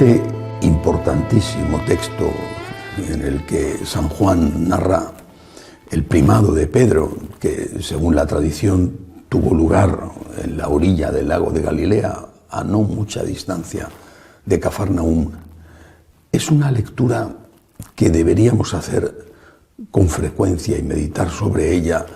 Este importantísimo texto en el que San Juan narra el primado de Pedro, que según la tradición tuvo lugar en la orilla del lago de Galilea, a no mucha distancia de Cafarnaúm, es una lectura que deberíamos hacer con frecuencia y meditar sobre ella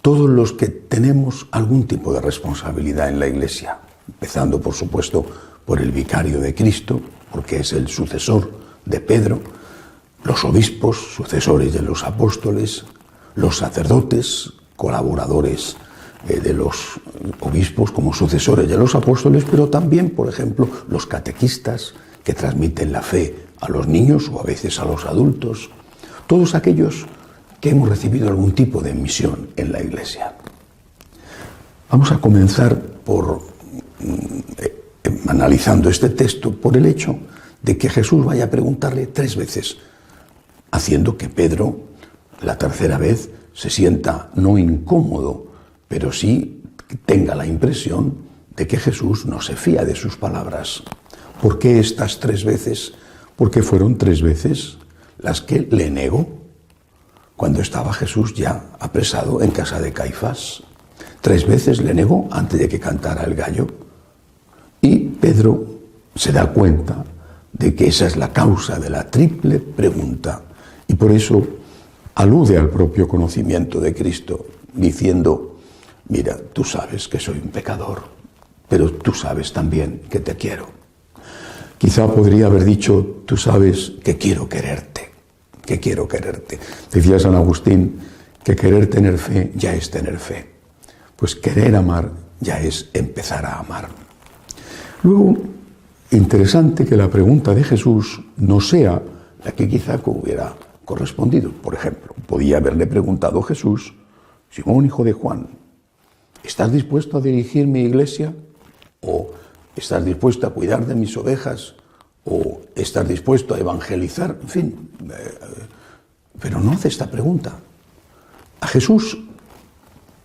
todos los que tenemos algún tipo de responsabilidad en la Iglesia, empezando, por supuesto, por el vicario de Cristo, porque es el sucesor de Pedro, los obispos, sucesores de los apóstoles, los sacerdotes, colaboradores de los obispos como sucesores de los apóstoles, pero también, por ejemplo, los catequistas que transmiten la fe a los niños o a veces a los adultos, todos aquellos que hemos recibido algún tipo de misión en la Iglesia. Vamos a comenzar por analizando este texto por el hecho de que Jesús vaya a preguntarle 3 veces, haciendo que Pedro, la tercera vez, se sienta no incómodo, pero sí tenga la impresión de que Jesús no se fía de sus palabras. ¿Por qué estas 3 veces? Porque fueron 3 veces las que le negó cuando estaba Jesús ya apresado en casa de Caifás. 3 veces le negó antes de que cantara el gallo. Y Pedro se da cuenta de que esa es la causa de la triple pregunta y por eso alude al propio conocimiento de Cristo diciendo: mira, tú sabes que soy un pecador, pero tú sabes también que te quiero. Quizá podría haber dicho: tú sabes que quiero quererte, que quiero quererte. Decía San Agustín que querer tener fe ya es tener fe, pues querer amar ya es empezar a amar. Luego, interesante que la pregunta de Jesús no sea la que quizá hubiera correspondido. Por ejemplo, podía haberle preguntado Jesús: Simón, hijo de Juan, ¿estás dispuesto a dirigir mi iglesia? ¿O estás dispuesto a cuidar de mis ovejas? ¿O estás dispuesto a evangelizar? En fin, pero no hace esta pregunta. A Jesús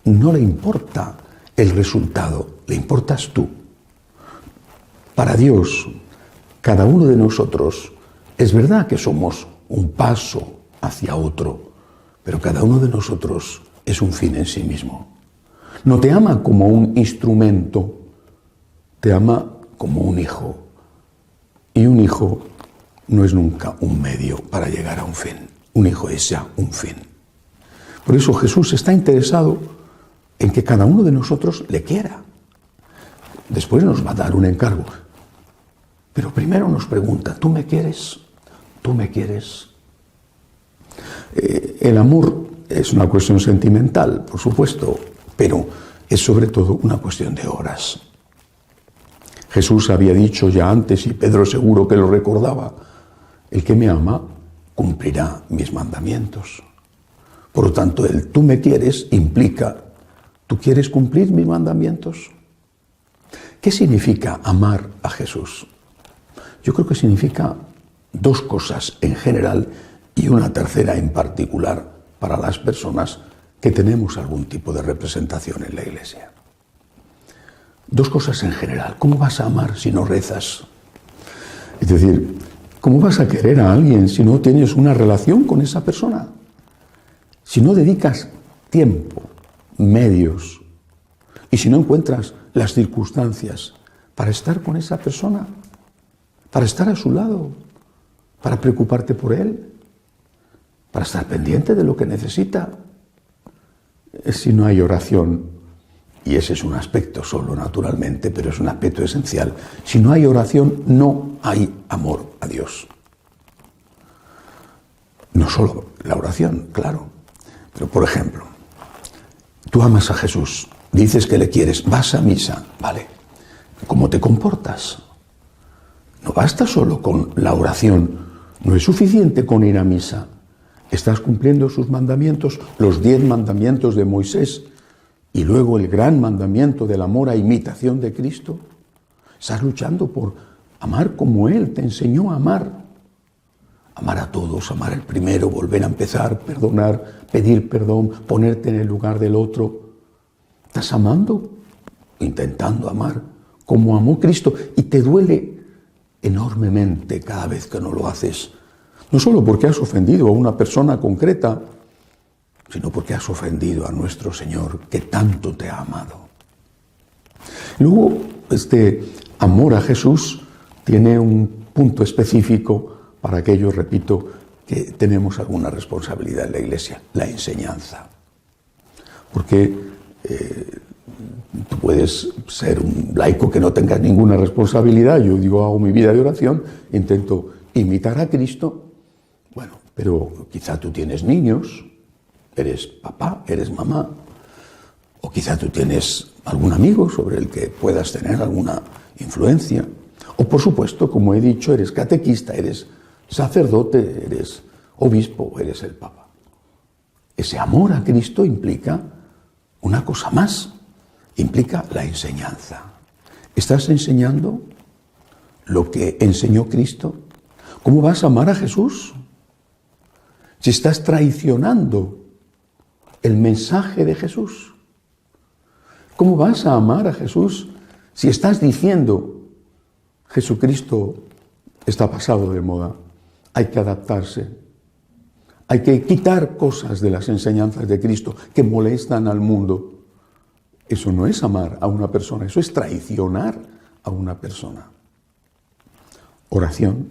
no le importa el resultado, le importas tú. Para Dios, cada uno de nosotros, es verdad que somos un paso hacia otro, pero cada uno de nosotros es un fin en sí mismo. No te ama como un instrumento, te ama como un hijo. Y un hijo no es nunca un medio para llegar a un fin. Un hijo es ya un fin. Por eso Jesús está interesado en que cada uno de nosotros le quiera. Después nos va a dar un encargo. Pero primero nos pregunta: ¿tú me quieres? ¿Tú me quieres? El amor es una cuestión sentimental, por supuesto, pero es sobre todo una cuestión de horas. Jesús había dicho ya antes, y Pedro seguro que lo recordaba: el que me ama cumplirá mis mandamientos. Por lo tanto, el tú me quieres implica: ¿tú quieres cumplir mis mandamientos? ¿Qué significa amar a Jesús? Yo creo que significa 2 cosas en general y una tercera en particular para las personas que tenemos algún tipo de representación en la Iglesia. 2 cosas en general. ¿Cómo vas a amar si no rezas? Es decir, ¿cómo vas a querer a alguien si no tienes una relación con esa persona? Si no dedicas tiempo, medios, y si no encuentras las circunstancias para estar con esa persona, para estar a su lado, para preocuparte por él, para estar pendiente de lo que necesita. Si no hay oración, y ese es un aspecto solo naturalmente, pero es un aspecto esencial, si no hay oración no hay amor a Dios. No solo la oración, claro, pero por ejemplo, tú amas a Jesús, dices que le quieres, vas a misa, ¿vale? ¿Cómo te comportas? No basta solo con la oración, no es suficiente con ir a misa. ¿Estás cumpliendo sus mandamientos, los 10 mandamientos de Moisés, y luego el gran mandamiento del amor a imitación de Cristo? ¿Estás luchando por amar como Él te enseñó a amar? Amar a todos, amar al primero, volver a empezar, perdonar, pedir perdón, ponerte en el lugar del otro. ¿Estás amando? Intentando amar como amó Cristo, y te duele enormemente cada vez que no lo haces. No solo porque has ofendido a una persona concreta, sino porque has ofendido a nuestro Señor, que tanto te ha amado. Luego, este amor a Jesús tiene un punto específico para aquellos, repito, que tenemos alguna responsabilidad en la Iglesia, la enseñanza. Porque tú puedes ser un laico que no tengas ninguna responsabilidad. Yo digo, hago mi vida de oración, intento imitar a Cristo. Bueno, pero quizá tú tienes niños, eres papá, eres mamá, o quizá tú tienes algún amigo sobre el que puedas tener alguna influencia. O por supuesto, como he dicho, eres catequista, eres sacerdote, eres obispo, eres el papa. Ese amor a Cristo implica una cosa más, implica la enseñanza. ¿Estás enseñando lo que enseñó Cristo? ¿Cómo vas a amar a Jesús? Si estás traicionando el mensaje de Jesús, ¿cómo vas a amar a Jesús si estás diciendo Jesucristo está pasado de moda, hay que adaptarse, hay que quitar cosas de las enseñanzas de Cristo que molestan al mundo? Eso no es amar a una persona, eso es traicionar a una persona. Oración,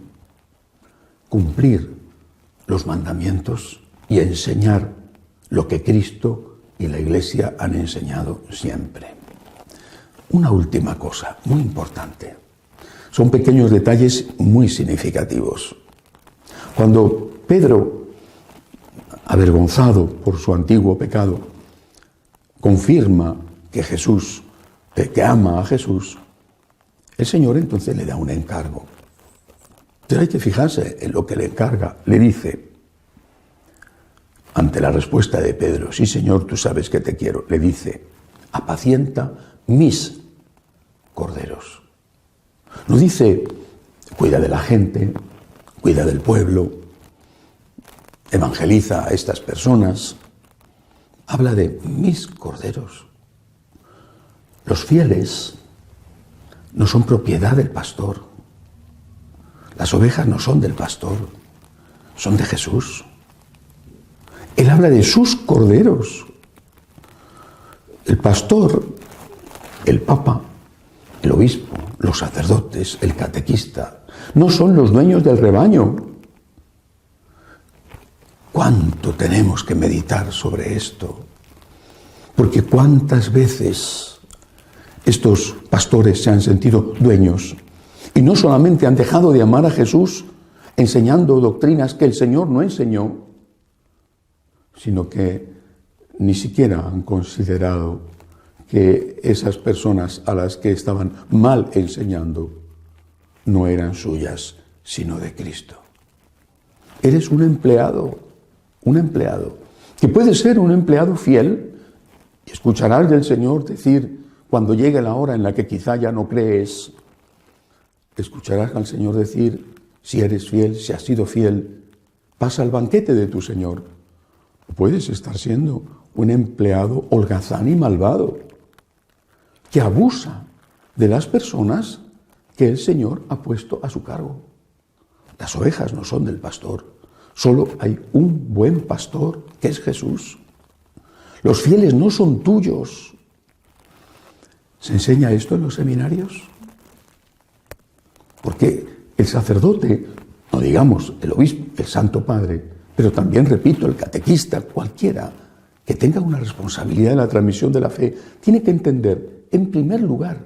cumplir los mandamientos y enseñar lo que Cristo y la Iglesia han enseñado siempre. Una última cosa muy importante. Son pequeños detalles muy significativos. Cuando Pedro, avergonzado por su antiguo pecado, confirma que ama a Jesús, el Señor entonces le da un encargo. Pero hay que fijarse en lo que le encarga. Le dice, ante la respuesta de Pedro, sí Señor, tú sabes que te quiero, le dice, apacienta mis corderos. No dice, cuida de la gente, cuida del pueblo, evangeliza a estas personas. Habla de mis corderos. Los fieles no son propiedad del pastor. Las ovejas no son del pastor, son de Jesús. Él habla de sus corderos. El pastor, el papa, el obispo, los sacerdotes, el catequista, no son los dueños del rebaño. ¿Cuánto tenemos que meditar sobre esto? Porque cuántas veces estos pastores se han sentido dueños y no solamente han dejado de amar a Jesús enseñando doctrinas que el Señor no enseñó, sino que ni siquiera han considerado que esas personas a las que estaban mal enseñando no eran suyas, sino de Cristo. Eres un empleado, que puede ser un empleado fiel, y escucharás del Señor decir, cuando llegue la hora en la que quizá ya no crees, escucharás al Señor decir, si eres fiel, si has sido fiel, pasa al banquete de tu Señor. Puedes estar siendo un empleado holgazán y malvado, que abusa de las personas que el Señor ha puesto a su cargo. Las ovejas no son del pastor, solo hay un buen pastor, que es Jesús. Los fieles no son tuyos. ¿Se enseña esto en los seminarios? Porque el sacerdote, no digamos el obispo, el Santo Padre, pero también, repito, el catequista, cualquiera que tenga una responsabilidad en la transmisión de la fe, tiene que entender, en primer lugar,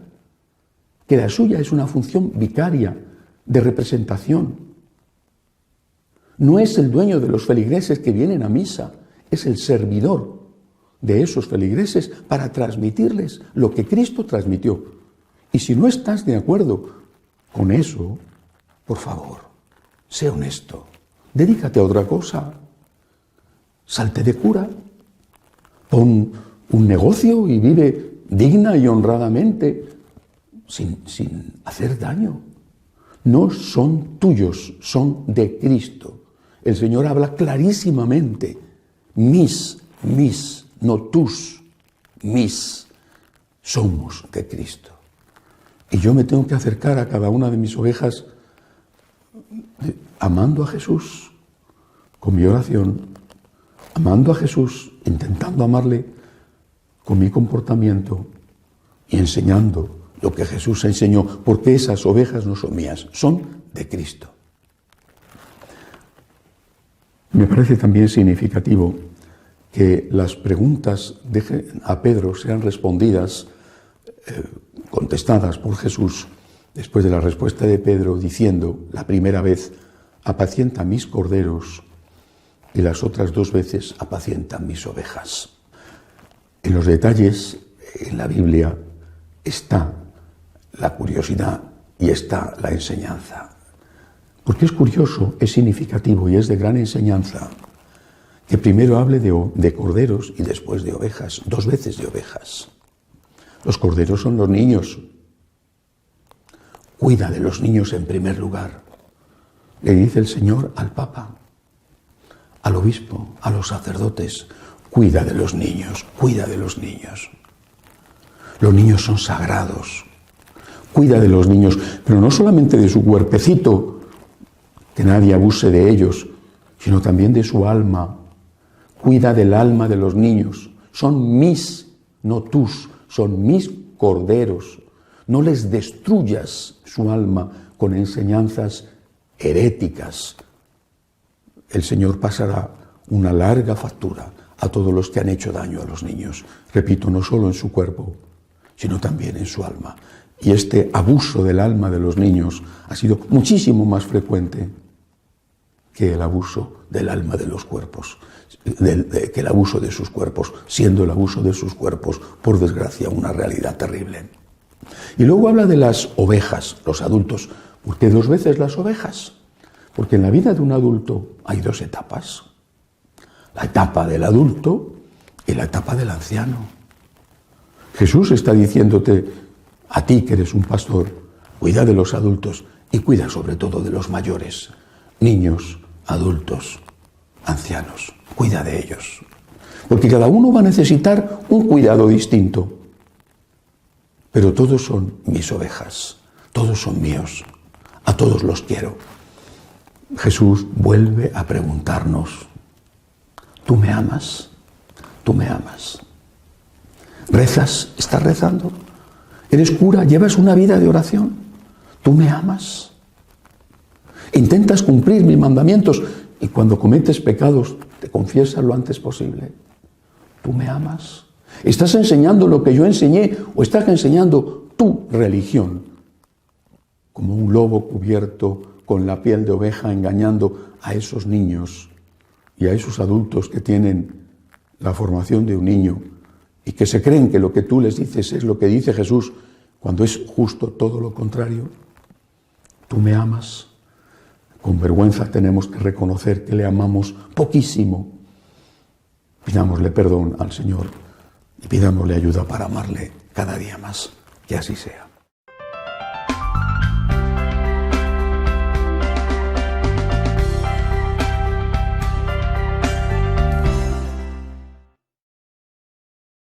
que la suya es una función vicaria, de representación. No es el dueño de los feligreses que vienen a misa, es el servidor de esos feligreses para transmitirles lo que Cristo transmitió. Y si no estás de acuerdo con eso, por favor, sé honesto, dedícate a otra cosa, salte de cura, pon un negocio y vive digna y honradamente, sin hacer daño. No son tuyos, son de Cristo. El Señor habla clarísimamente, mis, no tus, mis, somos de Cristo. Y yo me tengo que acercar a cada una de mis ovejas amando a Jesús con mi oración, amando a Jesús, intentando amarle con mi comportamiento y enseñando lo que Jesús enseñó, porque esas ovejas no son mías, son de Cristo. Me parece también significativo que las preguntas a Pedro sean respondidas, contestadas por Jesús, después de la respuesta de Pedro, diciendo la primera vez, apacienta mis corderos, y las otras 2 veces, apacienta mis ovejas. En los detalles, en la Biblia, está la curiosidad y está la enseñanza. Porque es curioso, es significativo y es de gran enseñanza que primero hable de corderos y después de ovejas, 2 veces de ovejas. Los corderos son los niños. Cuida de los niños en primer lugar. Le dice el Señor al Papa, al obispo, a los sacerdotes, cuida de los niños, cuida de los niños. Los niños son sagrados. Cuida de los niños, pero no solamente de su cuerpecito, que nadie abuse de ellos, sino también de su alma. Cuida del alma de los niños. Son mis, no tus, son mis corderos. No les destruyas su alma con enseñanzas heréticas. El Señor pasará una larga factura a todos los que han hecho daño a los niños. Repito, no solo en su cuerpo, sino también en su alma. Y este abuso del alma de los niños ha sido muchísimo más frecuente que el abuso del alma de los cuerpos, que el abuso de sus cuerpos, siendo el abuso de sus cuerpos, por desgracia, una realidad terrible. Y luego habla de las ovejas, los adultos. ¿Por qué 2 veces las ovejas? Porque en la vida de un adulto hay 2 etapas. La etapa del adulto y la etapa del anciano. Jesús está diciéndote, a ti que eres un pastor, cuida de los adultos y cuida sobre todo de los mayores, niños, adultos, ancianos. Cuida de ellos. Porque cada uno va a necesitar un cuidado distinto. Pero todos son mis ovejas, todos son míos, a todos los quiero. Jesús vuelve a preguntarnos, ¿tú me amas? ¿Tú me amas? ¿Rezas? ¿Estás rezando? ¿Eres cura? ¿Llevas una vida de oración? ¿Tú me amas? ¿Intentas cumplir mis mandamientos? Y cuando cometes pecados, te confiesas lo antes posible. ¿Tú me amas? ¿Estás enseñando lo que yo enseñé o estás enseñando tu religión? Como un lobo cubierto con la piel de oveja engañando a esos niños y a esos adultos que tienen la formación de un niño y que se creen que lo que tú les dices es lo que dice Jesús, cuando es justo todo lo contrario. ¿Tú me amas? Con vergüenza tenemos que reconocer que le amamos poquísimo. Pidámosle perdón al Señor y pidámosle ayuda para amarle cada día más. Que así sea.